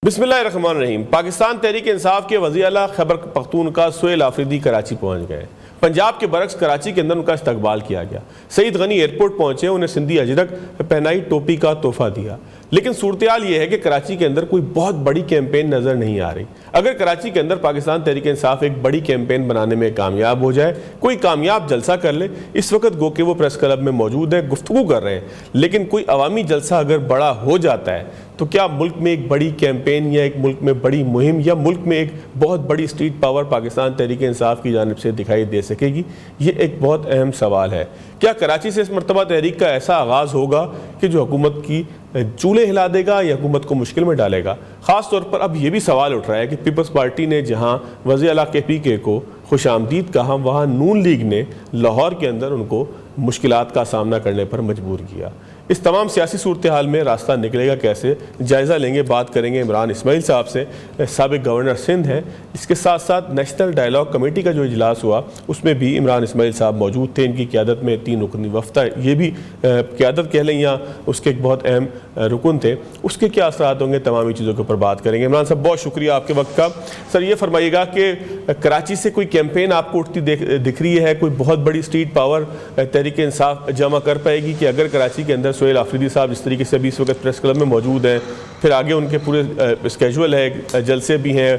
बिस्मिल्लाहिर्रहमानिर्रहीम। पाकिस्तान तहरीक इंसाफ के वज़ीर आला खैबर पख्तूनख्वा सुहेल आफरीदी कराची पहुंच गए। पंजाब के बरक्स कराची के अंदर उनका इस्तकबाल किया गया। सईद गनी एयरपोर्ट पहुंचे, उन्हें सिंधी अजरक पहनाई, टोपी का तोहफा दिया। लेकिन सूरत हाल ये है कि कराची के अंदर कोई बहुत बड़ी कैंपेन नज़र नहीं आ रही। अगर कराची के अंदर पाकिस्तान तहरीक इंसाफ एक बड़ी कैंपेन बनाने में कामयाब हो जाए, कोई कामयाब जलसा कर ले, इस वक्त गो के वो प्रेस क्लब में मौजूद है, गुफ्तगू कर रहे हैं, लेकिन कोई अवामी जलसा अगर बड़ा हो जाता है तो क्या मुल्क में एक बड़ी कैंपेन या एक मुल्क में बड़ी मुहिम या मुल्क में एक बहुत बड़ी स्ट्रीट पावर पाकिस्तान तहरीक इंसाफ की जानिब से दिखाई दे सकेगी? ये एक बहुत अहम सवाल है। क्या कराची से इस मरतबा तहरीक का ऐसा आगाज़ होगा कि जो हुकूमत की चूल्हे हिला देगा या हुकूमत को मुश्किल में डालेगा? ख़ास तौर पर अब ये भी सवाल उठ रहा है कि पीपल्स पार्टी ने जहाँ वज़ीर आला KPK को खुशामदीद कहा, वहाँ नून लीग ने लाहौर के अंदर उनको मुश्किलात का सामना करने पर मजबूर किया। इस तमाम सियासी सूरत हाल में रास्ता निकलेगा कैसे, जायज़ा लेंगे, बात करेंगे इमरान इस्माइल साहब से, साबिक गवर्नर सिंध हैं। इसके साथ साथ नेशनल डायलॉग कमेटी का जो इजलास हुआ उसमें भी इमरान इस्माइल साहब मौजूद थे। इनकी क़यादत में 3 रुकनी वफ्द, ये भी क़यादत कह लें या उसके एक बहुत अहम रुकन थे, उसके क्या असरात होंगे, तमाम चीज़ों के ऊपर बात करेंगे। इमरान साहब बहुत शुक्रिया आपके वक्त का। सर ये फरमाइएगा कि कराची से कोई कैंपेन आपको उठती दिख रही है, कोई बहुत बड़ी स्ट्रीट पावर तहरीक इंसाफ जमा कर पाएगी कि अगर कराची के अंदर सुहेल आफरीदी साहब जिस तरीके से अभी इस वक्त प्रेस क्लब में मौजूद हैं, फिर आगे उनके पूरे स्केजुअल है, जलसे भी हैं,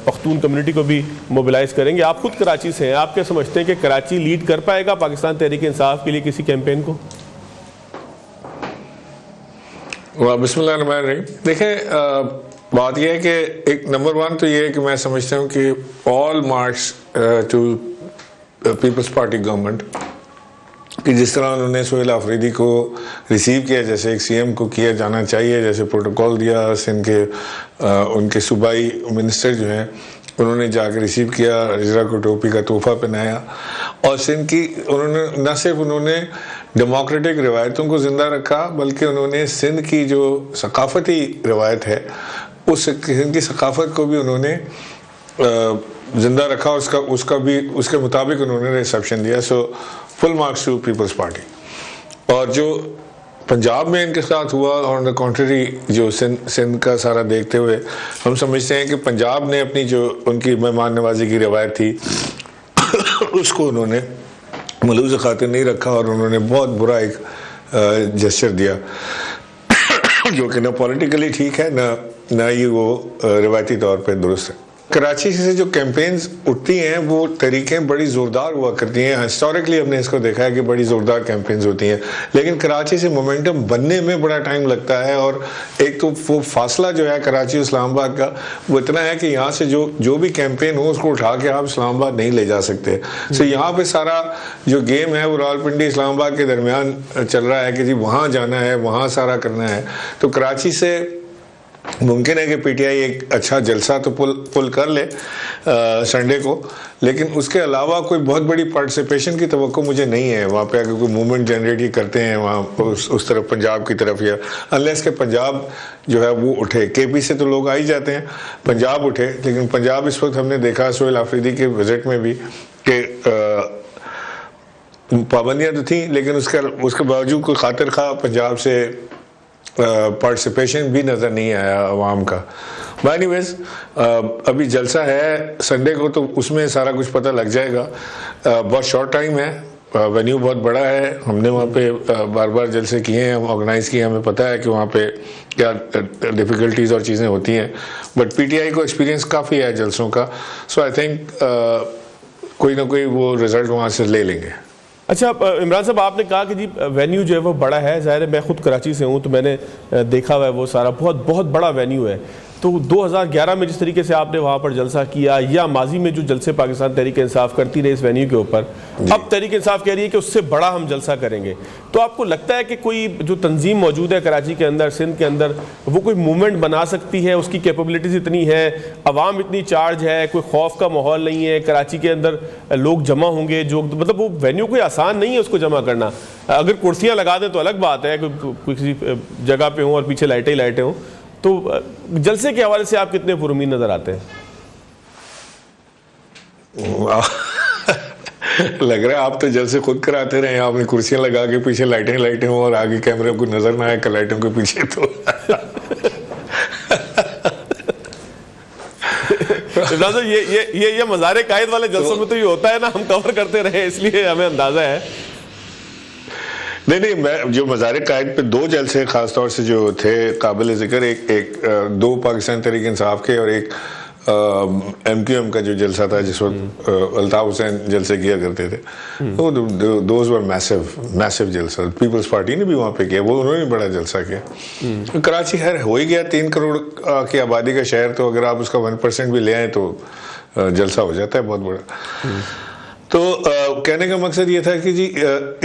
पख्तून कम्युनिटी को भी मोबिलाइज़ करेंगे। आप खुद कराची से हैं, आप क्या समझते हैं कि कराची लीड कर पाएगा पाकिस्तान तहरीक इंसाफ के लिए किसी कैंपेन को? बिस्मिल्लाहिर्रहमानिर्रहीम। देखें, बात यह है कि एक नंबर 1 तो ये है कि मैं समझता हूँ कि all marks to People's Party government कि जिस तरह उन्होंने सुहेल आफरीदी को रिसीव किया, जैसे एक CM को किया जाना चाहिए, जैसे प्रोटोकॉल दिया, सिंध के उनके सूबाई मिनिस्टर जो हैं उन्होंने जाकर रिसीव किया, अजरा को टोपी का तोहफा पहनाया और सिंध की उन्होंने न सिर्फ उन्होंने डेमोक्रेटिक रिवायतों को ज़िंदा रखा, बल्कि उन्होंने सिंध की जो सकाफ़ती रिवायत है उस सिंध की सकाफ़त को भी उन्होंने ज़िंदा रखा, उसका भी उसके मुताबिक उन्होंने रिसेप्शन दिया। So full marks to People's Party. और जो पंजाब में इनके साथ हुआ, ऑन द कॉन्ट्री जो सिंध का सारा देखते हुए हम समझते हैं कि पंजाब ने अपनी जो उनकी मेहमान नवाजी की रवायत थी उसको उन्होंने मलूज़ खातिर नहीं रखा और उन्होंने बहुत बुरा एक जेस्चर दिया जो कि ना पॉलिटिकली ठीक है ना ही वो रिवायती तौर पे दुरुस्त है। कराची से जो कैंपेन्स उठती हैं वो तरीक़ें बड़ी ज़ोरदार हुआ करती हैं। हिस्टोरिकली हमने इसको देखा है कि बड़ी ज़ोरदार कैंपेन्स होती हैं, लेकिन कराची से मोमेंटम बनने में बड़ा टाइम लगता है। और एक तो वो फासला जो है कराची इस्लामाबाद का वो इतना है कि यहाँ से जो भी कैंपेन हो उसको उठा के आप इस्लामाबाद नहीं ले जा सकते। सो यहाँ पर सारा जो गेम है वो रावलपिंडी इस्लामाबाद के दरमियान चल रहा है कि जी वहाँ जाना है, वहाँ सारा करना है। तो कराची से मुमकिन है कि PTI एक अच्छा जलसा तो पुल कर ले संडे को, लेकिन उसके अलावा कोई बहुत बड़ी पार्टिसिपेशन की तवक्को मुझे नहीं है वहाँ पे। अगर कोई मूवमेंट जनरेट करते हैं वहाँ उस तरफ पंजाब की तरफ, या अनलेस के पंजाब जो है वो उठे। KP से तो लोग आ ही जाते हैं, पंजाब उठे, लेकिन पंजाब इस वक्त हमने देखा सुहेल आफरीदी के विजिट में भी कि पाबंदियाँ तो थी, लेकिन उसके बावजूद कोई खातिर खा पंजाब से पार्टिसिपेशन भी नज़र नहीं आया अवाम का। बाय एनीवेज अभी जलसा है संडे को, तो उसमें सारा कुछ पता लग जाएगा। बहुत शॉर्ट टाइम है, वेन्यू बहुत बड़ा है, हमने वहाँ पे बार बार जलसे किए हैं, ऑर्गेनाइज़ किए, हमें पता है कि वहाँ पे क्या डिफ़िकल्टीज़ और चीज़ें होती हैं, बट PTI को एक्सपीरियंस काफ़ी है जलसों का। सो आई थिंक कोई ना कोई वो रिज़ल्ट वहाँ से ले लेंगे। अच्छा इमरान साहब, आपने कहा कि जी वेन्यू जो है वो बड़ा है, ज़ाहिर है मैं खुद कराची से हूँ तो मैंने देखा हुआ है वो सारा बहुत बड़ा वेन्यू है। तो 2011 में जिस तरीके से आपने वहाँ पर जलसा किया, या माजी में जो जलसे पाकिस्तान तहरीक इंसाफ करती रही इस वेन्यू के ऊपर, अब तहरीक इंसाफ कह रही है कि उससे बड़ा हम जलसा करेंगे, तो आपको लगता है कि कोई जो तंजीम मौजूद है कराची के अंदर, सिंध के अंदर, वो कोई मूवमेंट बना सकती है? उसकी कैपेबिलिटीज़ इतनी है, अवाम इतनी चार्ज है, कोई खौफ का माहौल नहीं है, कराची के अंदर लोग जमा होंगे, जो मतलब वो वेन्यू कोई आसान नहीं है उसको जमा करना। अगर कुर्सियाँ लगा दें तो अलग बात है, किसी जगह पर हों और पीछे लाइटें ही लाइटें हों। तो जलसे के हवाले से आप कितने पुरुमीन नजर आते हैं? लग रहा है आप तो जलसे खुद कराते रहे, आपने कुर्सियां लगा के पीछे लाइटें हो और आगे कैमरे को नजर ना आए लाइटों के पीछे तो इमरान साहब ये मज़ार कायद वाले जलसों में तो ये होता है ना, हम कवर करते रहे इसलिए हमें अंदाजा है। नहीं, मैं जो मज़ार कायद पे 2 जलसे खासतौर से जो थे काबिल ज़िक्र, एक 2 पाकिस्तान तहरीक इंसाफ के और एक MQM का जो जलसा था जिस वक्त अल्ताफ हुसैन जलसे किया करते थे, तो दोज वर मैसिव जलसा। पीपल्स पार्टी ने भी वहाँ पे किया, वो उन्होंने बड़ा जलसा किया। कराची खैर हो ही गया, 3 करोड़ की आबादी का शहर, तो अगर आप उसका 1% भी ले आए तो जलसा हो जाता है बहुत बड़ा। तो कहने का मकसद ये था कि जी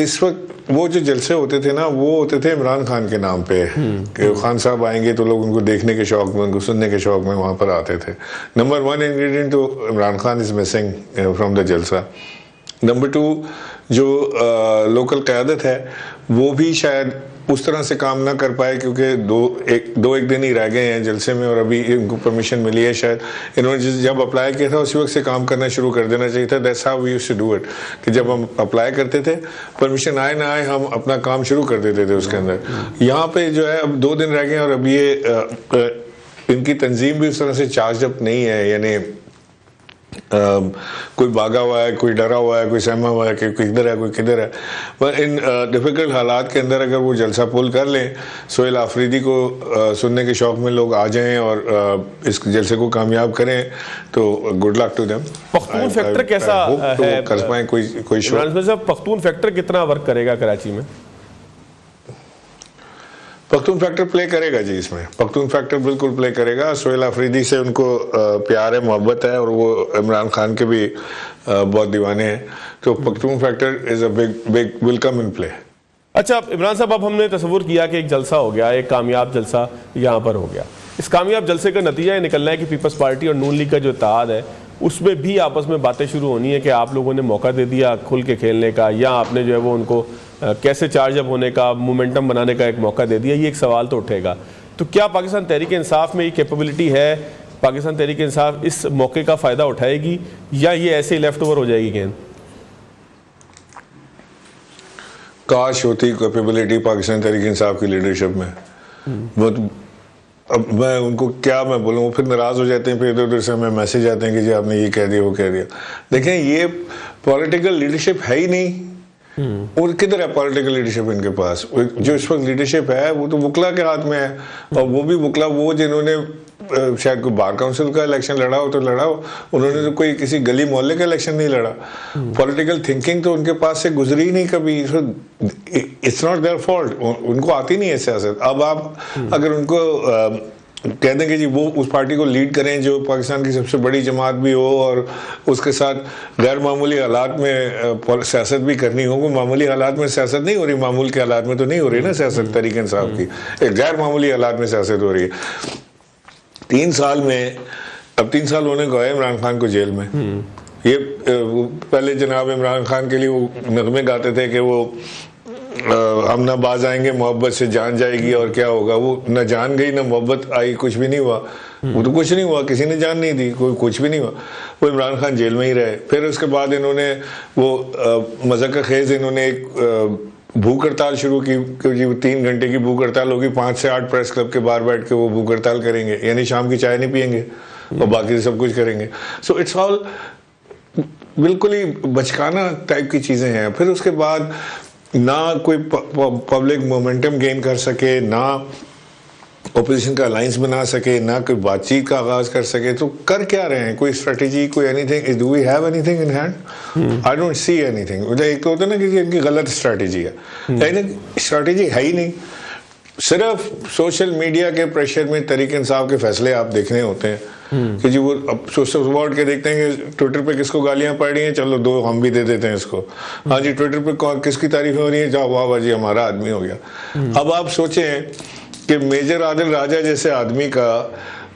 इस वक्त वो जो जलसे होते थे ना, वो होते थे इमरान खान के नाम पे, कि खान साहब आएंगे तो लोग उनको देखने के शौक में, उनको सुनने के शौक में वहाँ पर आते थे। नंबर 1 इंग्रेडिएंट तो Imran Khan is missing from the जलसा। नंबर 2 जो लोकल क़यादत है वो भी शायद उस तरह से काम ना कर पाए, क्योंकि दो एक दिन ही रह गए हैं जलसे में और अभी इनको परमिशन मिली है। शायद इन्होंने जब अप्लाई किया था उसी वक्त से काम करना शुरू कर देना चाहिए था। That's how we used to do it, कि जब हम अप्लाई करते थे, परमिशन आए ना आए, हम अपना काम शुरू कर देते थे उसके अंदर। यहाँ पे जो है अब 2 दिन रह गए और अभी ये इनकी तंजीम भी उस तरह से चार्ज अप नहीं है, यानी कोई भागा हुआ है, कोई डरा हुआ है, कोई सहमा हुआ है कि कोई इधर है कोई किधर है। पर इन डिफ़िकल्ट हालात के अंदर अगर वो जलसा पुल कर लें, सोहेल आफरीदी को सुनने के शौक़ में लोग आ जाएं और इस जलसे को कामयाब करें, तो good luck to them. Pakhtun factor कैसा है, कर पाएँ कोई शो। पख्तून फैक्टर कितना वर्क करेगा कराची में? पख्तून फैक्टर प्ले करेगा जी, इसमें पख्तून फैक्टर बिल्कुल प्ले करेगा। सोहेल आफरीदी से उनको प्यार है, मोहब्बत है, और वो इमरान खान के भी बहुत दीवाने हैं, तो Pakhtun factor is a big will come in play. अच्छा इमरान साहब, अब हमने तस्वुर किया कि एक जलसा हो गया, एक कामयाब जलसा यहाँ पर हो गया। इस कामयाब जलसे का नतीजा ये निकलना है कि पीपल्स पार्टी और नून लीग का जो इत्तेहाद है उसमें भी आपस में बातें शुरू होनी है कि आप लोगों ने मौका दे दिया खुल के खेलने का, या आपने जो है वो उनको कैसे चार्ज अप होने का, मोमेंटम बनाने का एक मौका दे दिया। ये एक सवाल तो उठेगा। तो क्या पाकिस्तान तहरीक इंसाफ में ये कैपेबिलिटी है, पाकिस्तान तहरीक इंसाफ इस मौके का फ़ायदा उठाएगी, या ये ऐसे ही लेफ्ट ओवर हो जाएगी गेंद? काश होती कैपेबिलिटी पाकिस्तान तहरीक इंसाफ की लीडरशिप में। वो अब मैं उनको क्या मैं बोलूँ, वो फिर नाराज़ हो जाते हैं, फिर इधर उधर से हमें मैसेज आते हैं कि जी आपने ये कह दिया वो कह दिया। देखें, ये पॉलिटिकल लीडरशिप है ही नहीं। और किधर है पॉलिटिकल लीडरशिप इनके पास? जो इस वक्त लीडरशिप है वो तो वकला के हाथ में है, और वो भी वकला वो जिन्होंने शायद कोई बार काउंसिल का इलेक्शन लड़ा हो तो लड़ा हो, उन्होंने तो कोई किसी गली मोहल्ले का इलेक्शन नहीं लड़ा। पॉलिटिकल थिंकिंग तो उनके पास से गुजरी ही नहीं कभी। इट्स नॉट देयर फॉल्ट, उनको आती नहीं है सियासत। अब आप अगर उनको कह दें कि जी वो उस पार्टी को लीड करें जो पाकिस्तान की सबसे बड़ी जमात भी हो और उसके साथ गैर मामूली हालात में सियासत भी करनी हो। वो मामूली हालात में सियासत नहीं हो रही, मामूल के हालात में तो नहीं हो रही ना सियासत तहरीक इंसाफ की, एक गैर मामूली हालात में सियासत हो रही है। 3 साल में, अब 3 साल होने को है इमरान खान को जेल में। ये पहले जनाब इमरान खान के लिए वो नगमे गाते थे कि वो हम ना बाज आएंगे, मोहब्बत से जान जाएगी, और क्या होगा, वो न जान गई न मोहब्बत आई, कुछ भी नहीं हुआ। वो तो कुछ नहीं हुआ, किसी ने जान नहीं दी, कोई कुछ भी नहीं हुआ। वो इमरान खान जेल में ही रहे। फिर उसके बाद इन्होंने वो मज़ाक खेज़ इन्होंने एक भूख हड़ताल शुरू की, क्योंकि वो 3 घंटे की भूख हड़ताल होगी, 5 से 8 प्रेस क्लब के बाहर बैठ के वो भूख हड़ताल करेंगे, यानी शाम की चाय नहीं पियेंगे और बाकी सब कुछ करेंगे। सो इट्स ऑल बिल्कुल ही बचकाना टाइप की चीज़ें हैं। फिर उसके बाद ना कोई पब्लिक मोमेंटम गेन कर सके, ना ओपोजिशन का अलायंस बना सके, ना कोई बातचीत का आगाज कर सके, तो कर क्या रहे हैं? कोई स्ट्रेटेजी, कोई anything? Do we have anything in hand? I don't see anything. मतलब एक तो होता है ना कि इनकी गलत स्ट्रेटेजी है, लेकिन स्ट्रेटेजी है ही नहीं। सिर्फ सोशल मीडिया के प्रेशर में तहरीक इंसाफ के फैसले आप देखने होते हैं कि जी वो अब सुबह उठ के देखते हैं कि ट्विटर पे किसको गालियां पड़ रही हैं, चलो 2 हम भी दे देते हैं इसको। हाँ जी, ट्विटर पे किसकी तारीफ हो रही है, जाओ वाह वाह जी हमारा आदमी हो गया। अब आप सोचें कि मेजर आदिल राजा जैसे आदमी का,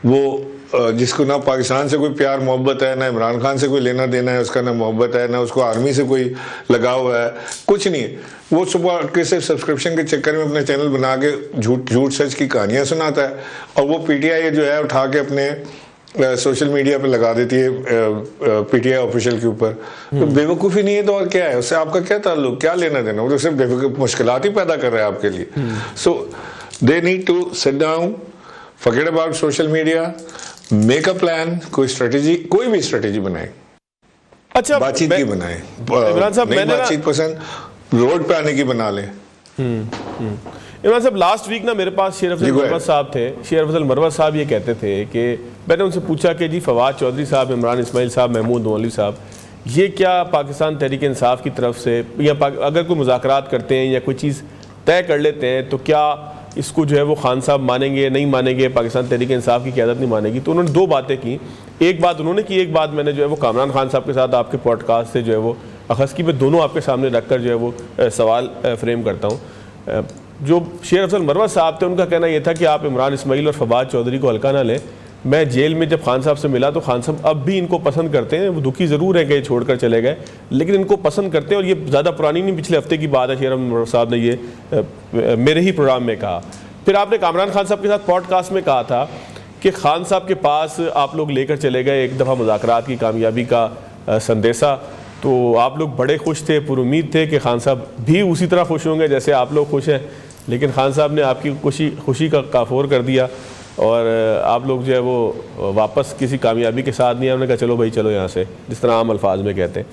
वो जिसको ना पाकिस्तान से कोई प्यार मोहब्बत है, ना इमरान खान से कोई लेना देना है उसका, ना मोहब्बत है, ना उसको आर्मी से कोई लगाव है, कुछ नहीं। वो सुबह उठ के सिर्फ सब्सक्रिप्शन के चक्कर में अपने चैनल बना के झूठ सच की कहानियाँ सुनाता है, और वो PTI जो है उठा के अपने सोशल मीडिया पे लगा देती है PTI ऑफिशियल के ऊपर। तो बेवकूफ़ी नहीं है तो और क्या है? उससे आपका क्या ताल्लुक, क्या लेना देना? वो तो सिर्फ मुश्किलात ही पैदा कर रहा है आपके लिए। So they need to sit down, forget about social media, make a plan, कोई स्ट्रेटेजी, कोई भी स्ट्रेटेजी बनाए, अच्छा बातचीत की बनाए। इमरान साहब, नहीं मैंने बातचीत पसंद, रोड पे आने की बना ले। इमरान साहब, लास्ट वीक ना मेरे पास शेर अफजल जी, मरवत साहब थे। शेर अफजल मरवत साहब ये कहते थे कि मैंने उनसे पूछा कि जी फवाद चौधरी साहब, इमरान इस्माइल साहब, महमूद मौलवी साहब, ये क्या पाकिस्तान तहरीक इंसाफ की तरफ से या अगर कोई मुज़ाकरात करते हैं या कोई चीज़ तय कर लेते हैं तो क्या इसको जो है वो खान साहब मानेंगे, नहीं मानेंगे, पाकिस्तान तहरीक इंसाफ की क़यादत नहीं मानेगी? तो उन्होंने दो बातें की। एक बात उन्होंने की, एक बात मैंने जो है वो कामरान खान साहब के साथ आपके पॉडकास्ट से जो है वो अखज़ की मैं दोनों आपके सामने रख कर जो है वो सवाल फ्रेम करता हूँ। जो शेर अफजल मरवत साहब थे उनका कहना यह था कि आप इमरान इस्माइल और फवाद चौधरी को हल्का ना लें। मैं जेल में जब खान साहब से मिला तो खान साहब अब भी इनको पसंद करते हैं। वो दुखी ज़रूर है कि ये छोड़कर चले गए, लेकिन इनको पसंद करते हैं। और ये ज़्यादा पुरानी नहीं, पिछले हफ्ते की बात है, शेर अफजल मरवत साहब ने ये मेरे ही प्रोग्राम में कहा। फिर आपने कामरान खान साहब के साथ पॉडकास्ट में कहा था कि खान साहब के पास आप लोग लेकर चले गए एक दफ़ा मुज़ाकरात की कामयाबी का संदेशा, तो आप लोग बड़े खुश थे, पुरुमीद थे कि खान साहब भी उसी तरह खुश होंगे जैसे आप लोग खुश हैं। लेकिन खान साहब ने आपकी खुशी का काफोर कर दिया और आप लोग जो है वो वापस किसी कामयाबी के साथ नहीं है। उन्होंने कहा चलो भाई चलो यहाँ से, जिस तरह आम अल्फाज में कहते हैं।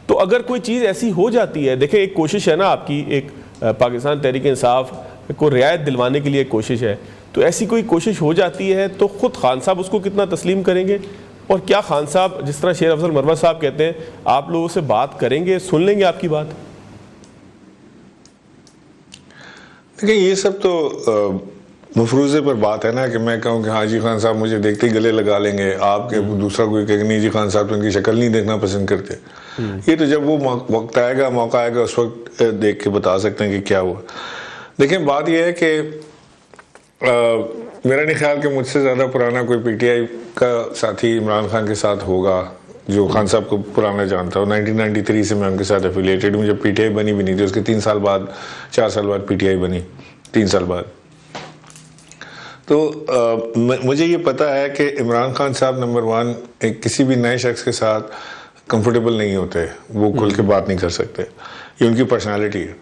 तो अगर कोई चीज़ ऐसी हो जाती है, देखें एक कोशिश है ना आपकी, एक पाकिस्तान तहरीक इंसाफ को रियायत दिलवाने के लिए एक कोशिश है, तो ऐसी कोई कोशिश हो जाती है तो ख़ुद खान साहब उसको कितना तस्लीम करेंगे? और क्या खान साहब, जिस तरह शेर अफजल मरवत साहब कहते हैं, आप लोगों से बात करेंगे, सुन लेंगे आपकी बात? देखिए ये सब तो मफरूज़े पर बात है ना कि मैं कहूँ कि हाँ जी खान साहब मुझे देखते ही गले लगा लेंगे, आपके दूसरा कोई कहेगा नहीं जी खान साहब तो उनकी शक्ल नहीं देखना पसंद करते। ये तो जब वो वक्त आएगा, मौका आएगा, उस वक्त देख के बता सकते हैं कि क्या हुआ। देखिए बात यह है कि मेरा नहीं ख्याल कि मुझसे ज़्यादा पुराना कोई पीटीआई का साथी इमरान खान के साथ होगा जो खान साहब को पुराना जानता हो। 1993 से मैं उनके साथ एफिलिएटेड हूँ, जब पीटीआई बनी भी नहीं थी, उसके 3 साल बाद, 4 साल बाद पीटीआई बनी, 3 साल बाद। तो मुझे ये पता है कि इमरान खान साहब नंबर 1 एक किसी भी नए शख्स के साथ कंफर्टेबल नहीं होते, वो खुल के बात नहीं कर सकते, ये उनकी पर्सनालिटी है।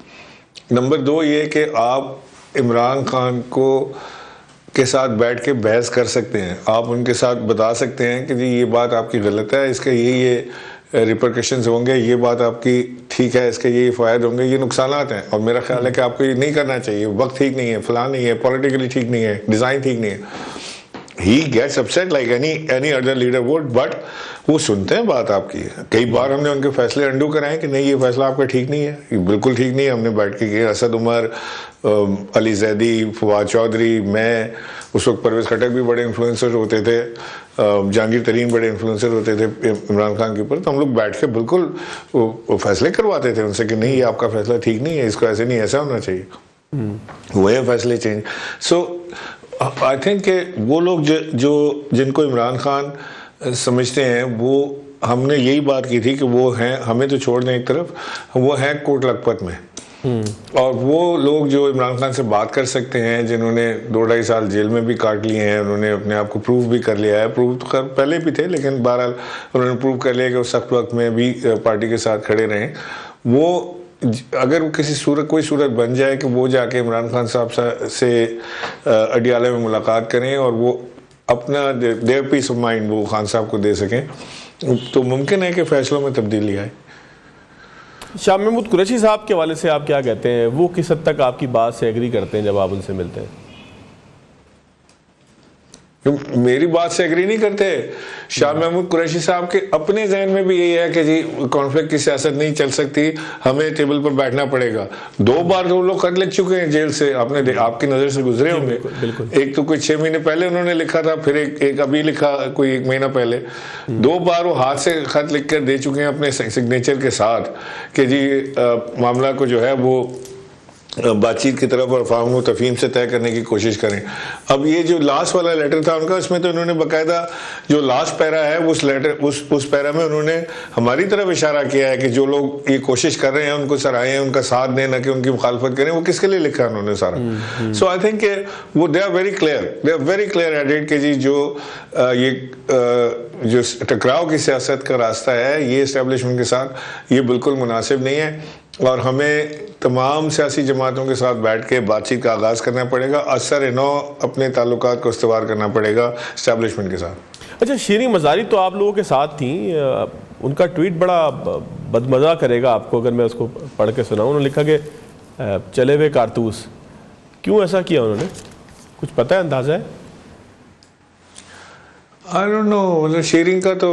नंबर 2 ये कि आप इमरान खान को के साथ बैठ के बहस कर सकते हैं, आप उनके साथ बता सकते हैं कि जी ये बात आपकी गलत है, इसके ये रिपरकशंस होंगे, ये बात आपकी ठीक है, इसके ये फ़ायदे होंगे, ये नुकसानात हैं, और मेरा ख्याल है कि आपको ये नहीं करना चाहिए, वक्त ठीक नहीं है, फलां नहीं है, पॉलिटिकली ठीक नहीं है, डिज़ाइन ठीक नहीं है। He gets upset like any other leader would, but वो सुनते हैं बात आपकी। कई बार हमने उनके फैसले अंडू कराए कि नहीं ये फैसला आपका ठीक नहीं है, ये बिल्कुल ठीक नहीं है। हमने बैठ के किया, असद उमर, अली जैदी, फवाद चौधरी, मैं, उस वक्त परवेज़ खटक भी बड़े इन्फ्लुएंसर होते थे, जहांगीर तरीन बड़े इन्फ्लुएंसर होते थे इमरान खान के ऊपर, तो हम लोग बैठ के बिल्कुल फैसले करवाते थे उनसे कि नहीं ये आपका फैसला ठीक नहीं है, इसको ऐसे नहीं ऐसा होना चाहिए, हुए फैसले चेंज। सो आई थिंक कि वो लोग जो जिनको इमरान खान समझते हैं, वो हमने यही बात की थी कि वो हैं, हमें तो छोड़ दें एक तरफ, वो हैं कोट लखपत में। और वो लोग जो इमरान खान से बात कर सकते हैं, जिन्होंने 2-2.5 साल जेल में भी काट लिए हैं, उन्होंने अपने आप को प्रूव भी कर लिया है, प्रूव तो खैर पहले भी थे लेकिन बहरहाल उन्होंने प्रूव कर लिया कि उस सख्त वक्त में भी पार्टी के साथ खड़े रहें। वो अगर कोई सूरत बन जाए कि वो जाके इमरान खान साहब से अडियाला में मुलाकात करें और वो अपना देयर पीस ऑफ माइंड वो खान साहब को दे सकें, तो मुमकिन है कि फैसलों में तब्दीली आए। शाह महमूद कुरैशी साहब के हवाले से आप क्या कहते हैं? वो किस हद तक आपकी बात से एग्री करते हैं जब आप उनसे मिलते हैं? मेरी बात से एग्री नहीं करते। शाह महमूद कुरैशी साहब के अपने जहन में भी यही है कि जी कॉन्फ्लिक्ट की सियासत नहीं चल सकती, हमें टेबल पर बैठना पड़ेगा। 2 बार वो लोग खत लिख चुके हैं जेल से, आपने आपकी नज़र से गुजरे होंगे। बिल्कुल। एक तो कोई 6 महीने पहले उन्होंने लिखा था, फिर एक अभी लिखा कोई 1 महीना पहले। 2 बार वो हाथ से खत लिख कर दे चुके हैं अपने सिग्नेचर के साथ कि जी मामला को जो है वो बातचीत की तरफ और फाहम तफहीम से तय करने की कोशिश करें। अब ये जो लास्ट वाला लेटर था उनका, उसमें तो उन्होंने बाकायदा जो लास्ट पैरा है उस लेटर उस पैरा में उन्होंने हमारी तरफ इशारा किया है कि जो लोग ये कोशिश कर रहे हैं उनको सराहें, उनका साथ दें, ना कि उनकी मुखालफत करें। वो किसके लिए लिखा है उन्होंने सारा? सो आई थिंक वो they are very clear headed कि जी जो टकराव की सियासत का रास्ता है ये इस्टेब्लिशमेंट के साथ, ये बिल्कुल मुनासिब नहीं है। और हमें तमाम सियासी जमातों के साथ बैठ के बातचीत का आगाज़ करना पड़ेगा, असर इनो अपने ताल्लुकात को इस्तेवार करना पड़ेगा इस्टेब्लिशमेंट के साथ। अच्छा, शीरीन मज़ारी तो आप लोगों के साथ थी, उनका ट्वीट बड़ा बदमज़ा करेगा आपको अगर मैं उसको पढ़ के सुनाऊँ। उन्होंने लिखा कि चले हुए कारतूस, क्यों ऐसा किया उन्होंने, कुछ पता है, अंदाज़ा है? I don't know, मतलब शीरीन का तो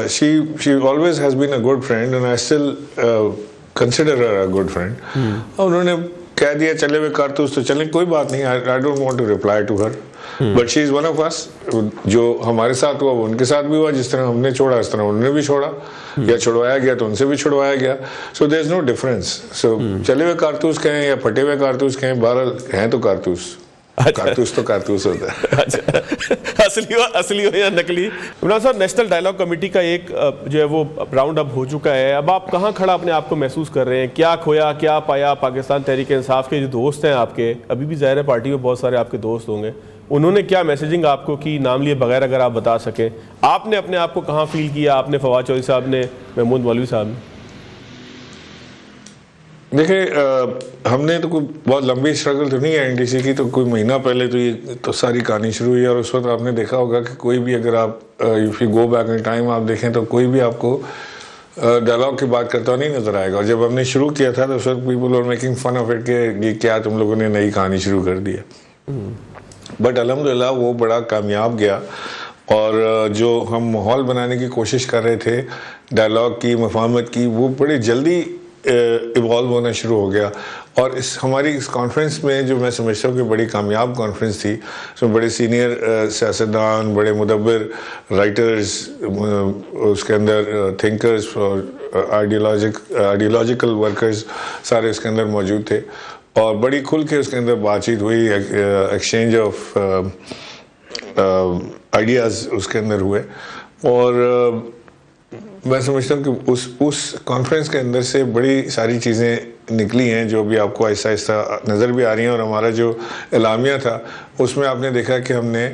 she always has been a good friend and I still consider her a good friend. और उन्होंने कह दिया चले हुए कारतूस तो चलें, कोई बात नहीं, I don't want to reply to her. But she is one of us. जो हमारे साथ हुआ वो उनके साथ भी हुआ, जिस तरह हमने छोड़ा इस तरह उन्होंने भी छोड़ा, या छुड़वाया गया तो उनसे भी छुड़वाया गया. So there is no difference. So चले हुए कारतूस कहें या फटे हुए कारतूस कहें, बहरहाल हैं तो कारतूस. कारतूस तो कारतूस होता है. अच्छा, असली हो या नकली। इमरान साहब, नेशनल डायलॉग कमेटी का एक जो है वो राउंड अप हो चुका है, अब आप कहाँ खड़ा अपने आप को महसूस कर रहे हैं, क्या खोया क्या पाया? पाकिस्तान तहरीक इंसाफ के जो दोस्त हैं आपके, अभी भी ज़ाहिर है पार्टी में बहुत सारे आपके दोस्त होंगे, उन्होंने क्या मैसेजिंग आपको की, नाम लिए बगैर अगर आप बता सकें, आपने अपने आप को कहाँ फील किया, आपने फवाद चौधरी साहब ने, महमूद मौलवी साहब ने? देखिए, हमने तो कोई बहुत लंबी स्ट्रगल तो नहीं है एनडीसी की, तो कोई महीना पहले तो ये तो सारी कहानी शुरू हुई, और उस वक्त आपने देखा होगा कि कोई भी अगर आप if you go back in time आप देखें तो कोई भी आपको डायलॉग की बात करता नहीं नज़र आएगा. और जब हमने शुरू किया था तो उस वक्त people are making fun of it कि ये क्या तुम लोगों ने नई कहानी शुरू कर दी है. बट अल्हम्दुलिल्लाह वो बड़ा कामयाब गया, और जो हम माहौल बनाने की कोशिश कर रहे थे डायलॉग की, मफाहमत की, वो बड़े जल्दी इवॉल्व होना शुरू हो गया. और हमारी इस कॉन्फ्रेंस में जो मैं समझता हूँ कि बड़ी कामयाब कॉन्फ्रेंस थी, उसमें बड़े सीनियर सियासतदान, बड़े मुदब्बिर राइटर्स, उसके अंदर थिंकर्स और आइडियोलॉजिकल वर्कर्स सारे उसके अंदर मौजूद थे, और बड़ी खुल के उसके अंदर बातचीत हुई, एक्सचेंज ऑफ आइडियाज़ उसके अंदर हुए. और मैं समझता हूँ कि उस कॉन्फ्रेंस के अंदर से बड़ी सारी चीज़ें निकली हैं जो भी आपको आहिस्ता आहिस्ता नज़र भी आ रही हैं. और हमारा जो एलामिया था उसमें आपने देखा कि हमने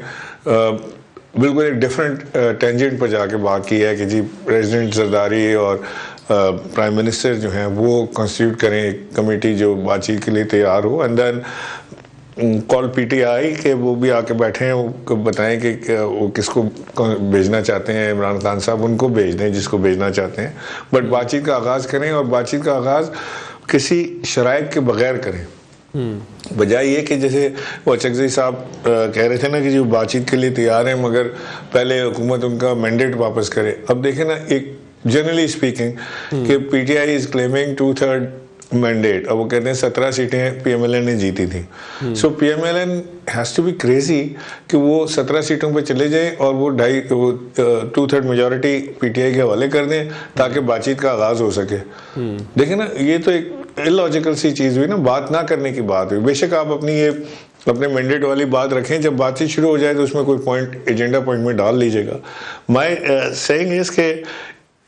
बिल्कुल एक डिफरेंट टेंजेंट पर जाके बात की है कि जी प्रेसिडेंट जरदारी और प्राइम मिनिस्टर जो हैं वो कॉन्स्टिट्यूट करें एक कमेटी जो बातचीत के लिए तैयार हो, एंड देन कॉल पीटीआई के वो भी आके बैठे हैं, वो बताएं कि वो किसको भेजना चाहते हैं. इमरान खान साहब उनको भेज दें जिसको भेजना चाहते हैं, बट बातचीत का आगाज़ करें, और बातचीत का आगाज़ किसी शराइत के बगैर करें. बजाय ये कि जैसे वो चकज़ई साहब कह रहे थे ना कि जो बातचीत के लिए तैयार हैं मगर पहले हुकूमत उनका मैंडेट वापस करे. अब देखें ना, एक जनरली स्पीकिंग कि पीटीआई इज़ क्लेमिंग 2/3 मैंडेट, अब वो कहते हैं 17 सीटें पीएमएलएन ने जीती थी. So PMLN has to be crazy कि वो 17 सीटों पे चले जाएं और वो 2/3 मेजॉरिटी पीटीआई के हवाले कर दें ताकि बातचीत का आगाज़ हो सके. देखिए ना, ये तो एक इलॉजिकल सी चीज़ हुई ना, बात ना करने की बात हुई. बेशक आप अपने मैंडेट वाली बात रखें, जब बातचीत शुरू हो जाए तो उसमें कोई पॉइंट एजेंडा पॉइंट में डाल लीजिएगा. माय सेइंग इज के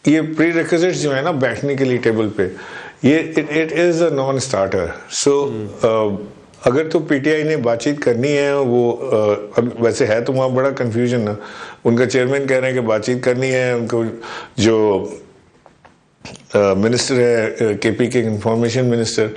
ये प्री रिक्विजिट्स जो है ना बैठने के लिए टेबल पे, ये it is a non starter. So अगर तो पीटीआई ने बातचीत करनी है, वो वैसे है तो वहाँ बड़ा कन्फ्यूजन ना. उनका चेयरमैन कह रहे हैं कि बातचीत करनी है, उनको जो मिनिस्टर है केपी के इंफॉर्मेशन मिनिस्टर,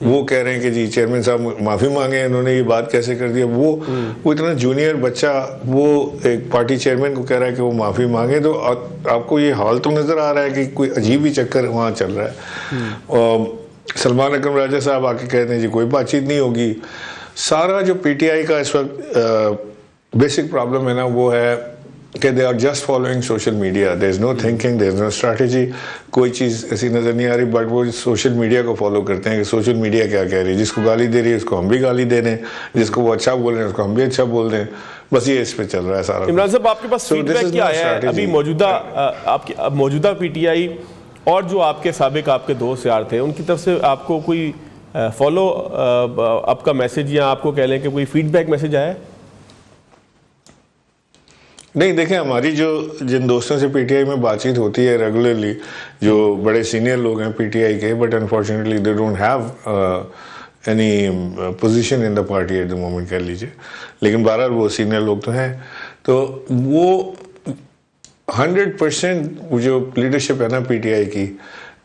वो कह रहे हैं कि जी चेयरमैन साहब माफ़ी मांगे, इन्होंने ये बात कैसे कर दिया. वो इतना जूनियर बच्चा वो एक पार्टी चेयरमैन को कह रहा है कि वो माफ़ी मांगे, तो आपको ये हाल तो नज़र आ रहा है कि कोई अजीब ही चक्कर वहाँ चल रहा है. और सलमान अकरम राजा साहब आके कहते हैं जी कोई बातचीत नहीं होगी. सारा जो पीटीआई का इस वक्त बेसिक प्रॉब्लम है ना, वो है कि they are just following social media. There is no thinking, there is no strategy, कोई चीज़ ऐसी नज़र नहीं आ रही, बट वो सोशल मीडिया को फॉलो करते हैं कि सोशल मीडिया क्या कह रही है. जिसको गाली दे रही है उसको हम भी गाली दे दें, जिसको वो अच्छा बोल रहे हैं उसको हम भी अच्छा बोल दें. बस ये इस पे चल रहा है सारा. इमरान साहब, आपके पास फीडबैक क्या आया है अभी मौजूदा पीटीआई और जो आपके साबिक आपके दोस्त यार थे, उनकी तरफ से आपको कोई फॉलो आपका मैसेज या आपको कह लें कि कोई फीडबैक मैसेज आया है? नहीं, देखें, हमारी जिन दोस्तों से पीटीआई में बातचीत होती है रेगुलरली, जो बड़े सीनियर लोग हैं पीटीआई के, but unfortunately they don't have any position in the party at the moment कह लीजिए, लेकिन बहरहाल वो सीनियर लोग तो हैं. तो वो 100% जो लीडरशिप है ना पीटीआई की,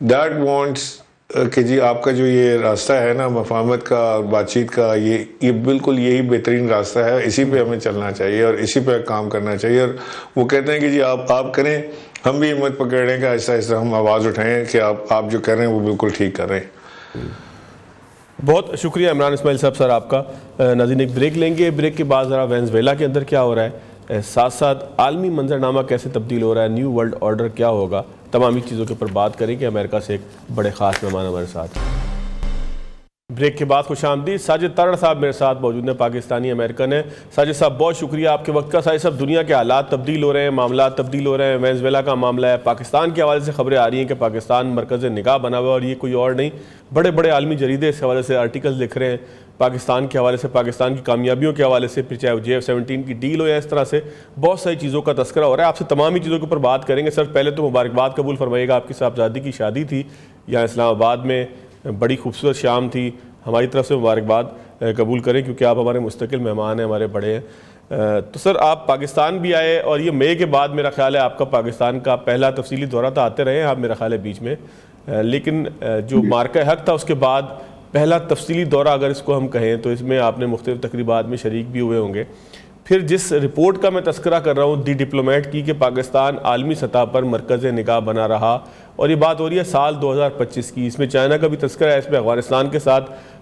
दैट वांट्स कि जी आपका जो ये रास्ता है ना मफाहमत का और बातचीत का, ये बिल्कुल यही बेहतरीन रास्ता है, इसी पे हमें चलना चाहिए और इसी पे काम करना चाहिए। और वो कहते हैं कि जी आप करें, हम भी हिम्मत पकड़ें कि ऐसा ऐसा हम आवाज़ उठाएं कि आप जो कर रहे हैं वो बिल्कुल ठीक कर रहे हैं। बहुत शुक्रिया इमरान इस्माइल साहब सर आपका। नाज़रीन एक ब्रेक लेंगे, ब्रेक के बाद ज़रा वेनेज़ुएला के अंदर क्या हो रहा है, साथ साथ आलमी मंजरनामा कैसे तब्दील हो रहा है, न्यू वर्ल्ड ऑर्डर क्या होगा, तमाम चीज़ों के ऊपर बात करेंगे। अमेरिका से एक बड़े ख़ास मेहमान हमारे साथ। ब्रेक के बाद खुशामदीद। साजिद तारड़ साहब मेरे साथ मौजूद हैं, पाकिस्तानी अमेरिकन है। साजिद साहब बहुत शुक्रिया आपके वक्त का। साजिद साहब दुनिया के हालात तब्दील हो रहे हैं, मामला तब्दील हो रहे हैं, वेनेज़ुएला का मामला है, पाकिस्तान के हवाले से खबरें आ रही हैं कि पाकिस्तान मरकज़ निगाह बना हुआ है और ये कोई और नहीं, बड़े बड़े आलमी जरीदे इस हवाले से आर्टिकल्स लिख रहे हैं पाकिस्तान के हवाले से, पाकिस्तान की कामयाबियों के हवाले से, फिर चाहे JF-17 की डील हो या इस तरह से बहुत सारी चीज़ों का तस्करा हो रहा है। आपसे तमाम ही चीज़ों के ऊपर बात करेंगे। सर पहले तो मुबारकबाद कबूल फरमाइएगा, आपकी साहबजादी की शादी थी यहाँ इस्लामाबाद में, बड़ी खूबसूरत शाम थी, हमारी तरफ से मुबारकबाद कबूल करें क्योंकि आप हमारे मुस्तकिल मेहमान हैं, हमारे बड़े हैं। तो सर आप पाकिस्तान भी आए और ये मई के बाद मेरा ख्याल है आपका पाकिस्तान का पहला तफसीली दौरा, तो आते रहे हैं आप मेरा ख्याल है बीच में, लेकिन जो मार्का हक था उसके बाद पहला तफसीली दौरा अगर इसको हम कहें तो इसमें आपने मुख्तलिफ तकरीबात में शरीक भी हुए होंगे। फिर जिस रिपोर्ट का मैं तस्करा कर रहा हूँ दी डिप्लोमेट की, कि पाकिस्तान आलमी सतह पर मरकज़ निगाह बना रहा, और ये बात हो रही है साल 2025 की, इसमें चाइना का भी तस्करा है, इसमें अफगानिस्तान के साथ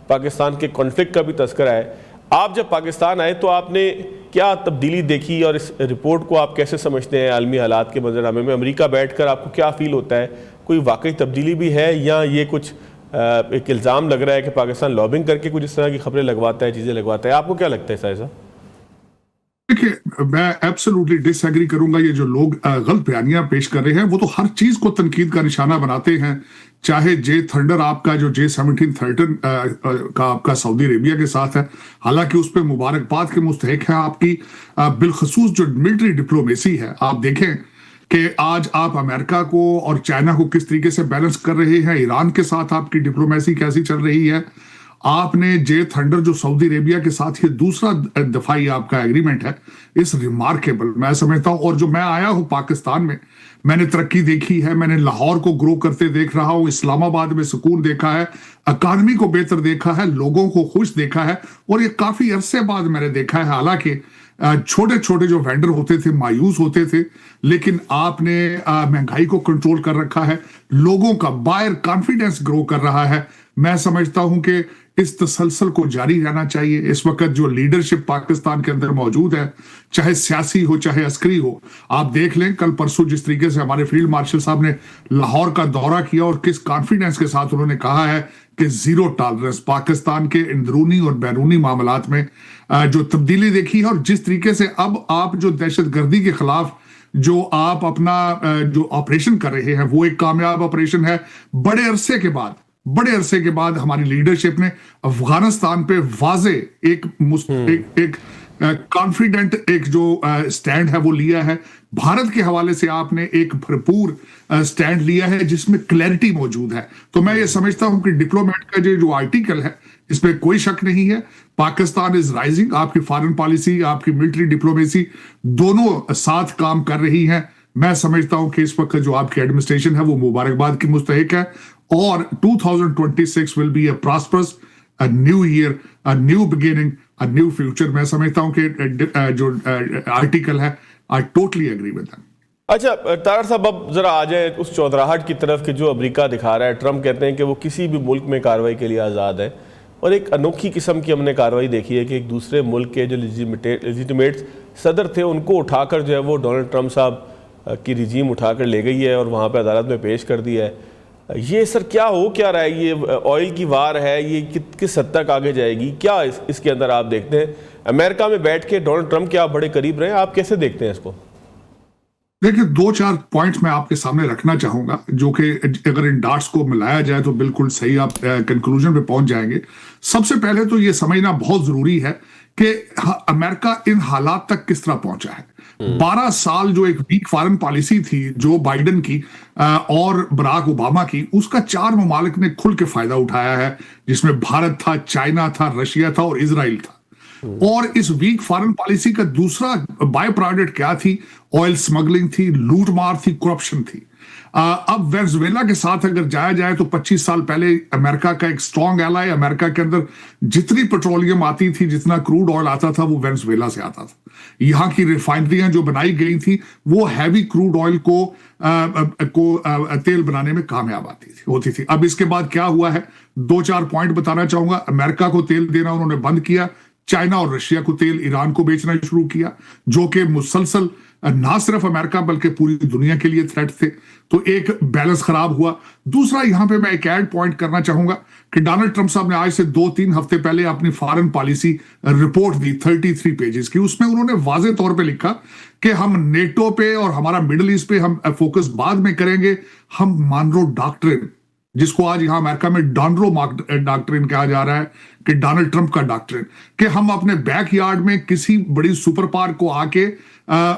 पाकिस्तान के कॉन्फ्लिक्ट का भी तस्करा है। आप जब पाकिस्तान आए तो आपने क्या तब्दीली देखी और इस रिपोर्ट को आप कैसे समझते हैं आलमी हालात के मंजरनामे में? अमेरिका बैठकर आपको क्या फ़ील होता है, कोई वाकई तब्दीली भी है या ये कुछ एक इल्ज़ाम लग रहा है कि पाकिस्तान लॉबिंग करके कुछ इस तरह की खबरें लगवाता है, चीज़ें लगवाता है? आपको क्या लगता है साहिब? देखिए, मैं एब्सोल्युटली डिसएग्री करूंगा। ये जो लोग गलत बयानियां पेश कर रहे हैं वो तो हर चीज को तनकीद का निशाना बनाते हैं, चाहे जे थंडर आपका जो J-17 का आपका सऊदी अरेबिया के साथ है, हालांकि उस पर मुबारकबाद के मुस्तहिक है आपकी बिलखसूस जो मिलिट्री डिप्लोमेसी है। आप देखें कि आज आप अमेरिका को और चाइना को किस तरीके से बैलेंस कर रहे हैं, ईरान के साथ आपकी डिप्लोमेसी कैसी चल रही है। आपने जे थंडर जो सऊदी अरेबिया के साथ ये दूसरा दफाई आपका एग्रीमेंट है, इस रिमार्केबल मैं समझता हूं। और जो मैं आया हूं पाकिस्तान में, मैंने तरक्की देखी है, मैंने लाहौर को ग्रो करते देख रहा हूं, इस्लामाबाद में सुकून देखा है, इकानमी को बेहतर देखा है, लोगों को खुश देखा है, और ये काफी अरसे बाद मैंने देखा है। हालांकि छोटे छोटे जो वेंडर होते थे मायूस होते थे, लेकिन आपने महंगाई को कंट्रोल कर रखा है, लोगों का बायर कॉन्फिडेंस ग्रो कर रहा है। मैं समझता हूं कि इस तसलसल को जारी रहना चाहिए। इस वक्त जो लीडरशिप पाकिस्तान के अंदर मौजूद है, चाहे सियासी हो चाहे अस्करी हो, आप देख लें कल परसों जिस तरीके से हमारे फील्ड मार्शल साहब ने लाहौर का दौरा किया और किस कॉन्फिडेंस के साथ उन्होंने कहा है कि जीरो टॉलरेंस पाकिस्तान के अंदरूनी और बैरूनी मामलात में जो तब्दीली देखी है, और जिस तरीके से अब आप जो दहशतगर्दी के खिलाफ जो आप अपना जो ऑपरेशन कर रहे हैं वो एक कामयाब ऑपरेशन है। बड़े अरसे के बाद हमारी लीडरशिप ने अफगानिस्तान पे वाजे एक कॉन्फिडेंट एक जो स्टैंड है वो लिया है। भारत के हवाले से आपने एक भरपूर स्टैंड लिया है जिसमें क्लैरिटी मौजूद है। तो मैं ये समझता हूं कि डिप्लोमेट का जो आर्टिकल है इसमें कोई शक नहीं है, पाकिस्तान इज राइजिंग। आपकी फॉरेन पॉलिसी, आपकी मिलिट्री डिप्लोमेसी दोनों साथ काम कर रही हैं। मैं समझता हूं कि इस वक्त जो आपकी एडमिनिस्ट्रेशन है वो मुबारकबाद की मुस्तहिक है, और 2026 will be a prosperous, a new year, a new beginning, a new future. मैं समझता हूं कि जो आर्टिकल है, I totally agree with that. अच्छा तारड़ साहब, अब जरा आ जाए उस चौधराहट की तरफ कि जो अमेरिका दिखा रहा है। ट्रंप कहते हैं कि वो किसी भी मुल्क में कार्रवाई के लिए आज़ाद है, और एक अनोखी किस्म की हमने कार्रवाई देखी है कि एक दूसरे मुल्क के जो लेजिटिमेट सदर थे उनको उठाकर जो है वो डोनाल्ड ट्रंप साहब की रिजीम उठाकर ले गई है और वहाँ पे अदालत में पेश कर दिया है। ये सर क्या रहा है? ये ऑयल की वार है, ये किस हद तक आगे जाएगी? क्या इसके अंदर आप देखते हैं? अमेरिका में बैठ के डोनाल्ड ट्रंप के आप बड़े करीब रहे, आप कैसे देखते हैं इसको? देखिए, 2-4 पॉइंट्स मैं आपके सामने रखना चाहूंगा जो कि अगर इन डाट्स को मिलाया जाए तो बिल्कुल सही आप कंक्लूजन पे पहुंच जाएंगे। सबसे पहले तो ये समझना बहुत जरूरी है कि अमेरिका इन हालात तक किस तरह पहुंचा है। 12 साल जो एक वीक फॉरेन पॉलिसी थी जो बाइडेन की और बराक ओबामा की, उसका 4 ममालिक ने खुल के फायदा उठाया है, जिसमें भारत था, चाइना था, रशिया था और इजराइल था। और इस वीक फॉरेन पॉलिसी का दूसरा बाय प्रोडक्ट क्या थी? ऑयल स्मगलिंग थी, लूटमार थी, करप्शन थी। अब वेनेजुएला के साथ अगर जाया जाए तो 25 साल पहले अमेरिका का एक स्ट्रॉन्ग एलाई, अमेरिका के अंदर जितनी पेट्रोलियम आती थी, जितना क्रूड ऑयल आता था, वो वेनेजुएला से आता था। यहाँ की रिफाइनरियां जो बनाई गई थी वो हैवी क्रूड ऑयल को तेल बनाने में कामयाब होती थी। अब इसके बाद क्या हुआ है, 2-4 पॉइंट बताना चाहूंगा। अमेरिका को तेल देना उन्होंने बंद किया, चाइना और रशिया को तेल ईरान को बेचना शुरू किया, जो कि मुसलसल ना सिर्फ अमेरिका बल्कि पूरी दुनिया के लिए थ्रेट थे। तो एक बैलेंस खराब हुआ। दूसरा, यहां पे मैं एक ऐड पॉइंट करना चाहूंगा कि डोनाल्ड ट्रंप साहब ने आज से 2-3 हफ्ते पहले अपनी फॉरेन पॉलिसी रिपोर्ट दी 33 पेजेस की। उसमें उन्होंने वाजे तौर पे लिखा कि हम नेटो पे और हमारा मिडिल ईस्ट पे हम फोकस बाद में करेंगे। हम मानरो डॉक्ट्रिन, जिसको आज यहां अमेरिका में डॉनरो डॉक्ट्रिन कहा जा रहा है, कि डोनाल्ड ट्रंप का डॉक्ट्रिन, कि हम अपने बैकयार्ड में किसी बड़ी सुपर पावर को आके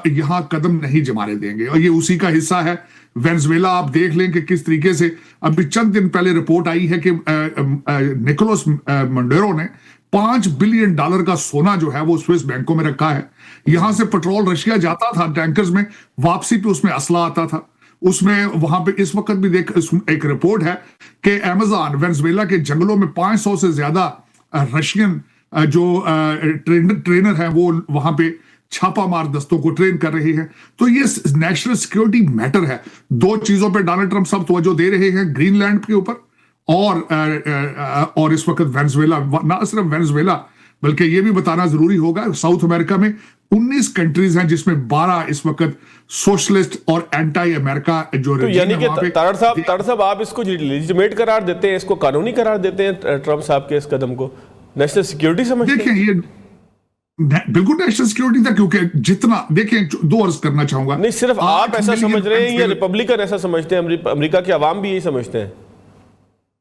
यहां कदम नहीं जमाने देंगे। और ये उसी का हिस्सा है। वेनेजुएला आप देख लें कि किस तरीके से अभी चंद दिन पहले रिपोर्ट आई है कि निकोलस मंडेरो ने $5 बिलियन का सोना जो है वो स्विस बैंकों में रखा है। यहां से पेट्रोल रशिया जाता था टैंकर्स में, वापसी पे उसमें असला आता था। उसमें वहां पे इस वक्त भी एक रिपोर्ट है कि अमेज़न वेनेजुएला के जंगलों में 500 से ज्यादा रशियन जो ट्रेनर हैं वो वहां पे छापा मार दस्तों को ट्रेन कर रहे हैं। तो ये नेशनल सिक्योरिटी मैटर है। 2 चीजों पे डोनाल्ड ट्रंप साहब तवज्जो दे रहे हैं, ग्रीनलैंड के ऊपर और इस वक्त वेनेजुएला। ना सिर्फ वेनेजुएला बल्कि ये भी बताना जरूरी होगा, साउथ अमेरिका में 19 कंट्रीज हैं जिसमें 12 इस वक्त सोशलिस्ट और एंटी अमेरिका जो तो यानी कि तारड़ साहब आप इसको लेजिटिमेट करार देते हैं, इसको कानूनी करार देते हैं ट्रंप साहब के इस कदम को, नेशनल सिक्योरिटी समझते हैं? देखिए, ये बिल्कुल नेशनल सिक्योरिटी था, क्योंकि जितना देखिए 2 अर्ज करना चाहूंगा। नहीं, सिर्फ आप ऐसा समझ रहे हैं या रिपब्लिकन ऐसा समझते हैं? अमेरिका के अवाम भी यही समझते हैं?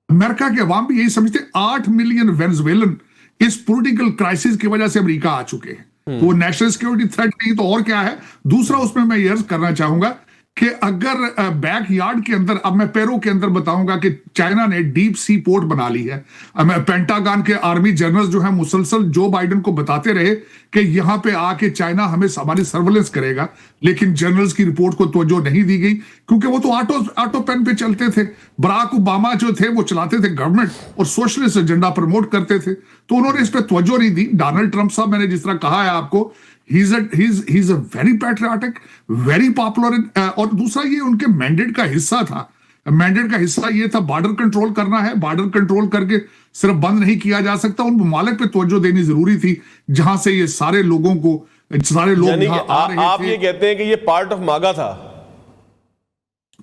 अमेरिका के अवाम भी यही समझते हैं। 8 मिलियन वेनेजुएलन इस पॉलिटिकल क्राइसिस की वजह से अमेरिका आ चुके हैं। वो नेशनल सिक्योरिटी थ्रेट नहीं तो और क्या है। दूसरा, उसमें मैं ये अर्ज करना चाहूंगा कि अगर बैकयार्ड के अंदर, अब मैं पेरू के अंदर बताऊंगा कि चाइना ने डीप सी पोर्ट बना ली है। पेंटागन के आर्मी जनरल जो है मुसलसल जो बाइडेन को बताते रहे कि यहां पे आके चाइना हमें हमारी सर्वेलेंस करेगा, लेकिन जनरल्स की रिपोर्ट को तवज्जो नहीं दी गई, क्योंकि वो तो ऑटो पेन पे चलते थे। बराक ओबामा जो थे वो चलाते थे गवर्नमेंट और सोशलिस्ट एजेंडा प्रमोट करते थे, तो उन्होंने इस पर तवज्जो नहीं दी। डोनाल्ड ट्रंप साहब, मैंने जिस तरह कहा है आपको, he's a very patriotic, very popular, और दूसरा ये उनके मैंडेट का हिस्सा था। मैंडेट का हिस्सा ये था बॉर्डर कंट्रोल करना है। बॉर्डर कंट्रोल करके सिर्फ बंद नहीं किया जा सकता, उन ममालिक पे तवज्जो देनी जरूरी थी जहां से ये सारे लोग यहां आ रहे थे। आप ये कहते हैं कि ये पार्ट ऑफ मागा था?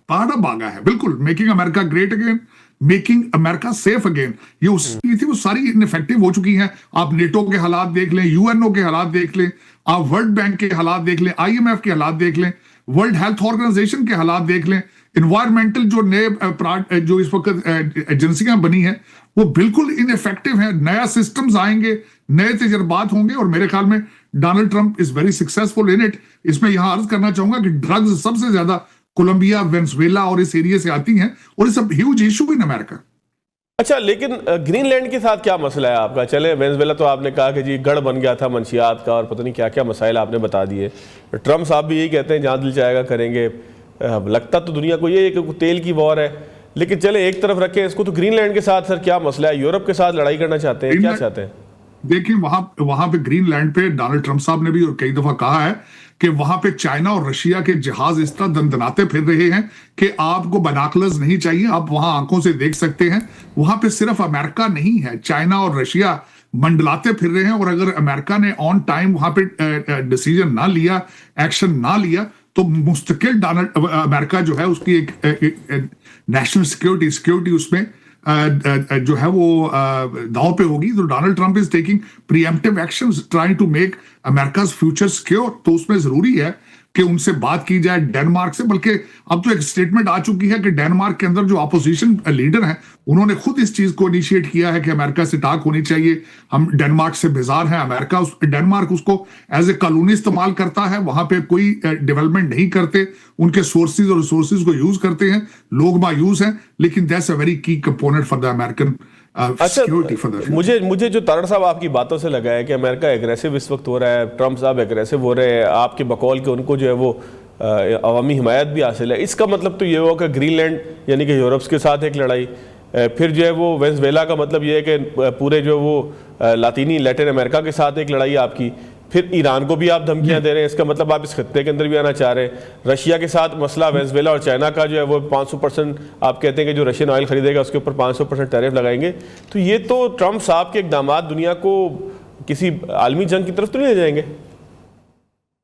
पार्ट ऑफ मागा है, बिल्कुल। Making America great again, making America safe again, ये उसकी थी, वो सारी इनफेक्टिव हो चुकी हैं। आप नेटो के हालात देख लें, यूएनओ के हालात देख लें, आप वर्ल्ड बैंक के हालात देख लें, आईएमएफ के हालात देख लें, वर्ल्ड हेल्थ ऑर्गेनाइजेशन के हालात देख लें, इन्वायरमेंटल जो नए जो इस वक्त एजेंसियां बनी हैं वो बिल्कुल इनइफेक्टिव हैं। नया सिस्टम्स आएंगे, नए तजर्बात होंगे, और मेरे ख्याल में Donald Trump is very successful in it. इसमें यहां अर्ज करना चाहूंगा कि ड्रग्स सबसे ज्यादा कोलंबिया, वेनेजुएला और इस एरिया से आती हैं, और it's a huge issue in America. अच्छा, लेकिन ग्रीनलैंड के साथ क्या मसला है आपका? चले, वेनेजुएला तो आपने कहा कि जी गढ़ बन गया था मंशियात का, और पता नहीं क्या क्या मसाइल आपने बता दिए। ट्रंप साहब भी यही कहते हैं जहां दिल चाहेगा करेंगे। लगता तो दुनिया को ये कि तेल की वॉर है, लेकिन चले एक तरफ रखें इसको, तो ग्रीनलैंड के साथ सर क्या मसला है? यूरोप के साथ लड़ाई करना चाहते हैं, क्या चाहते हैं? देखिए, वहां पे ग्रीनलैंड पे डोनाल्ड ट्रंप साहब ने भी और कई दफा कहा है कि वहां पे चाइना और रशिया के जहाज इस तरह दंदनाते फिर रहे हैं कि आपको बाइनोकुलर्स नहीं चाहिए, आप वहां आंखों से देख सकते हैं। वहां पे सिर्फ अमेरिका नहीं है, चाइना और रशिया मंडलाते फिर रहे हैं, और अगर अमेरिका ने ऑन टाइम वहां पे डिसीजन ना लिया, एक्शन ना लिया, तो मुस्तकिल अमेरिका जो है उसकी एक नेशनल सिक्योरिटी उसमें जो है वो दांव पे होगी। तो Donald Trump is taking preemptive actions trying to make America's future secure. तो उसमें जरूरी है कि उनसे बात की जाए डेनमार्क से, बल्कि अब तो एक स्टेटमेंट आ चुकी है कि डेनमार्क के अंदर जो अपोजिशन लीडर हैं उन्होंने खुद इस चीज को इनिशिएट किया है कि अमेरिका से टाक होनी चाहिए, हम डेनमार्क से बेजार हैं। डेनमार्क उसको एज ए कॉलोनी इस्तेमाल करता है, वहां पे कोई डेवलपमेंट नहीं करते, उनके सोर्सेज और रिसोर्सेज को यूज करते हैं, लोग मायूस हैं, लेकिन दैट्स अ वेरी की component for the American security for the. मुझे जो तारड़ साहब आपकी बातों से लगा है कि अमेरिका एग्रेसिव इस वक्त हो रहा है, ट्रंप साहब एग्रेसिव हो रहे हैं, आपके बकौल के उनको जो है वो अवामी हिमायत भी हासिल है। इसका मतलब तो ये होगा कि ग्रीनलैंड यानी कि यूरोप के साथ एक लड़ाई, फिर जो है वो वेनेजुएला का मतलब ये है कि पूरे जो वो लातीनी लैटिन अमेरिका के साथ एक लड़ाई आपकी, फिर ईरान को भी आप धमकियां दे रहे हैं, इसका मतलब आप इस खत्ते के अंदर भी आना चाह रहे हैं। रशिया के साथ मसला वेनेजुएला और चाइना का जो है वो 500% आप कहते हैं कि जो रशियन ऑयल खरीदेगा उसके ऊपर 500% टैरिफ लगाएंगे। तो ये तो ट्रंप साहब के इकदाम दुनिया को किसी आलमी जंग की तरफ तो नहीं ले जाएंगे।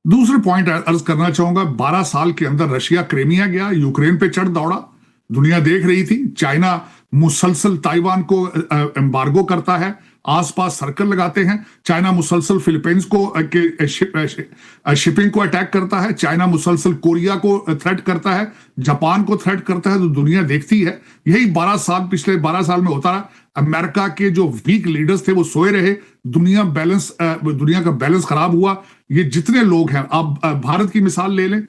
दूसरे पॉइंट अर्ज करना चाहूंगा, 12 साल के अंदर रशिया क्रीमिया गया, यूक्रेन पे चढ़ दौड़ा, दुनिया देख रही थी। चाइना मुसलसल ताइवान को एम्बार्गो करता है, आसपास सर्कल लगाते हैं। चाइना मुसलसल फिलीपींस को शिपिंग को अटैक करता है। चाइना मुसलसल कोरिया को थ्रेट करता है, जापान को थ्रेट करता है। तो दुनिया देखती है। यही 12 साल, पिछले 12 साल में होता रहा। अमेरिका के जो वीक लीडर्स थे वो सोए रहे, दुनिया का बैलेंस खराब हुआ। ये जितने लोग हैं, आप भारत की मिसाल ले लें,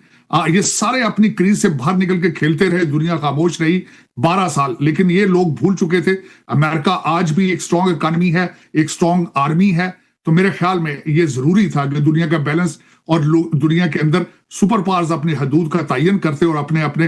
ये सारे अपनी क्रीज से बाहर निकल के खेलते रहे, दुनिया खामोश रही 12 साल। लेकिन ये लोग भूल चुके थे अमेरिका आज भी एक स्ट्रॉन्ग इकोनॉमी है, एक स्ट्रॉन्ग आर्मी है। तो मेरे ख्याल में ये जरूरी था कि दुनिया का बैलेंस और दुनिया के अंदर सुपर पावर्स अपनी हदूद का तयन करते और अपने अपने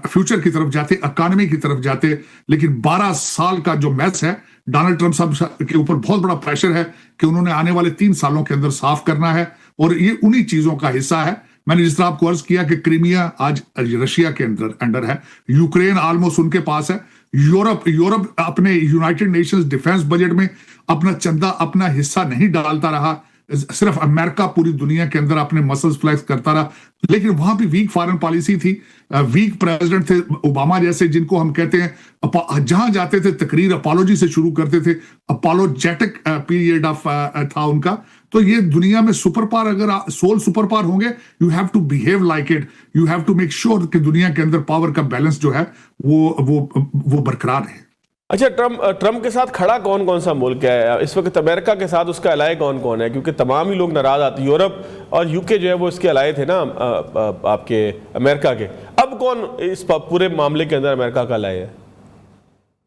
फ्यूचर की तरफ जाते, इकोनॉमी की तरफ जाते। लेकिन 12 साल का जो मैच है, डोनाल्ड ट्रंप साहब के ऊपर बहुत बड़ा प्रेशर है कि उन्होंने आने वाले 3 सालों के अंदर साफ करना है। और ये उन्हीं चीजों का हिस्सा है। मैंने जिस तरह आपको अर्ज किया कि क्रीमिया आज रशिया के अंडर है, यूक्रेन ऑलमोस्ट उनके पास है। यूरोप अपने यूनाइटेड नेशंस डिफेंस बजट में अपना चंदा, अपना हिस्सा नहीं डालता रहा। सिर्फ अमेरिका पूरी दुनिया के अंदर अपने मसल्स फ्लेक्स करता रहा। लेकिन वहां भी वीक फॉरेन पॉलिसी थी, वीक प्रेसिडेंट थे ओबामा जैसे, जिनको हम कहते हैं जहां जाते थे तकरीर अपोलॉजी से शुरू करते थे, अपोलोजेटिक पीरियड ऑफ था उनका। तो ये दुनिया में सुपर पावर, अगर सोल सुपर पावर होंगे, you have to behave like it, you have to make sure कि दुनिया के अंदर पावर का बैलेंस जो है वो बरकरार है। अच्छा, ट्रंप के साथ खड़ा कौन कौन सा मुल्क है इस वक्त? अमेरिका के साथ उसका अलाय कौन कौन है? क्योंकि तमाम ही लोग नाराज आते, यूरोप और यूके जो है वो इसके अलाय थे ना आपके अमेरिका के। अब कौन इस पूरे मामले के अंदर अमेरिका का अलाय है?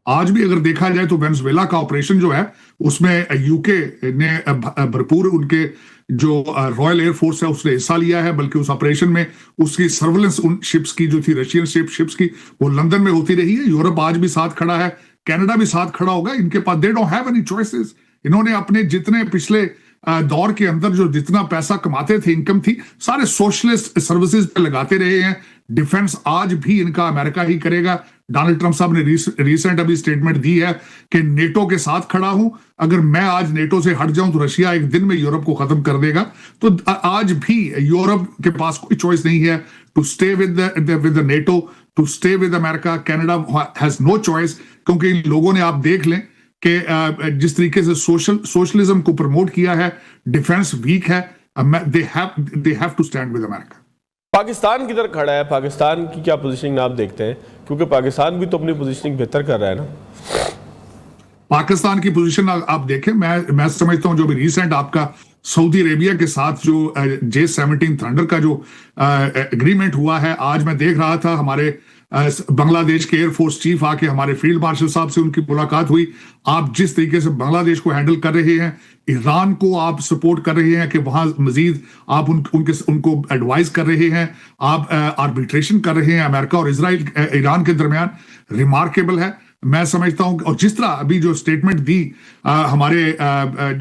आज भी अगर देखा जाए तो वेनेजुएला का ऑपरेशन जो है उसमें यूके ने भरपूर उनके जो रॉयल एयरफोर्स है उसने हिस्सा लिया है। बल्कि उस ऑपरेशन में उसकी सर्वेलेंस उन शिप्स की जो थी, रशियन शिप्स की, वो लंदन में होती रही है। यूरोप आज भी साथ खड़ा है, कनाडा भी साथ खड़ा होगा। इनके पास they don't have any choices. इन्होंने अपने जितने पिछले दौर के अंदर जो जितना पैसा कमाते थे, इनकम थी, सारे सोशलिस्ट सर्विसेज पे लगाते रहे हैं। डिफेंस आज भी इनका अमेरिका ही करेगा। डोनाल्ड ट्रंप साहब ने रिसेंट अभी स्टेटमेंट दी है कि नेटो के साथ खड़ा हूं, अगर मैं आज नेटो से हट जाऊं तो रशिया एक दिन में यूरोप को खत्म कर देगा। तो आज भी यूरोप के पास कोई चॉइस नहीं है to stay with the NATO, to stay with America. Canada has no choice, क्योंकि इन लोगों ने, आप देख लें कि जिस तरीके से सोशलिज्म को प्रमोट किया है, डिफेंस वीक है, they have to stand with America. Pakistan किधर खड़ा है? पाकिस्तान की क्या पोजीशनिंग आप देखते हैं? क्योंकि पाकिस्तान भी तो अपनी पोजीशनिंग बेहतर कर रहा है ना। पाकिस्तान की पोजीशन आप देखें, मैं समझता हूं जो भी रिसेंट आपका सऊदी अरेबिया के साथ जो J-17 थंडर का जो एग्रीमेंट हुआ है, आज मैं देख रहा था हमारे बांग्लादेश के एयरफोर्स चीफ आके हमारे फील्ड मार्शल साहब से उनकी मुलाकात हुई। आप जिस तरीके से बांग्लादेश को हैंडल कर रहे हैं, ईरान को आप सपोर्ट कर रहे हैं कि वहां मजीद आप उनको एडवाइस कर रहे हैं, आप आर्बिट्रेशन कर रहे हैं अमेरिका और ईरान के दरमियान, रिमार्केबल है। मैं समझता हूं, और जिस तरह अभी जो स्टेटमेंट दी हमारे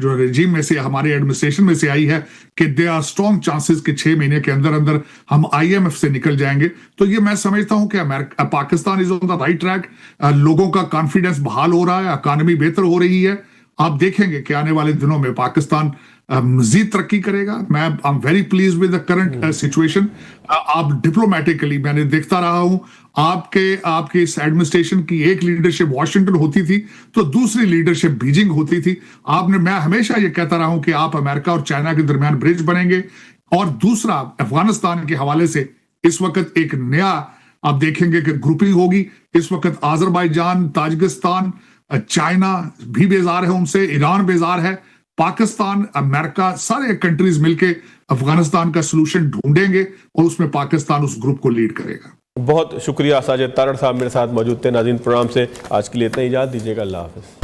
जो रेजिम में से, हमारे एडमिनिस्ट्रेशन में से आई है कि दे आर स्ट्रॉन्ग चांसेस कि 6 महीने के अंदर अंदर हम IMF से निकल जाएंगे। तो ये मैं समझता हूं कि Pakistan is on the right track. लोगों का कॉन्फिडेंस बहाल हो रहा है, इकोनॉमी बेहतर हो रही है। आप देखेंगे कि आने वाले दिनों में पाकिस्तान मजीद तरक्की करेगा। मैं I am very please with the current situation. आप डिप्लोमेटिकली, मैंने देखता रहा हूं, आपके इस एडमिनिस्ट्रेशन की एक लीडरशिप वॉशिंगटन होती थी तो दूसरी लीडरशिप बीजिंग होती थी। मैं हमेशा ये कहता रहा हूं कि आप अमेरिका और चाइना के दरमियान ब्रिज बनेंगे। और दूसरा, अफगानिस्तान के हवाले से इस वक्त एक नया आप देखेंगे कि ग्रुपिंग होगी। इस वक्त आजरबाईजान, ताजिकिस्तान, चाइना भी बेजार है उनसे, ईरान बेजार है। पाकिस्तान, अमेरिका, सारे कंट्रीज मिलके अफगानिस्तान का सलूशन ढूंढेंगे और उसमें पाकिस्तान उस ग्रुप को लीड करेगा। बहुत शुक्रिया साजिद तारड़ साहब मेरे साथ मौजूद थे। नाज़रीन, प्रोग्राम से आज के लिए इतना ही, इजाज़त दीजिएगा। अल्लाह हाफ़िज़।